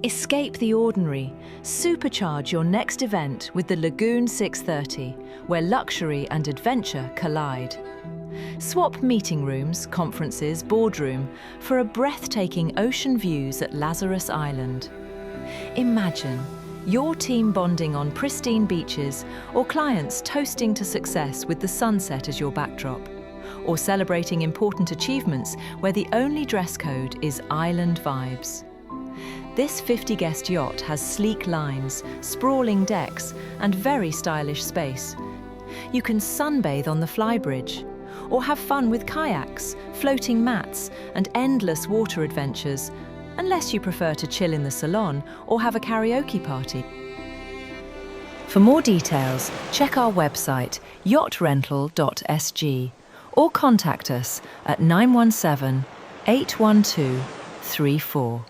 Escape the ordinary. Supercharge your next event with the Lagoon 630, where luxury and adventure collide. Swap meeting rooms, conferences, boardroom for a breathtaking ocean views at Lazarus Island. Imagine your team bonding on pristine beaches, or clients toasting to success with the sunset as your backdrop, or celebrating important achievements where the only dress code is island vibes. This 50-guest yacht has sleek lines, sprawling decks, and very stylish space. You can sunbathe on the flybridge, or have fun with kayaks, floating mats, and endless water adventures, unless you prefer to chill in the salon or have a karaoke party. For more details, check our website, yachtrental.sg, or contact us at 917 812 34.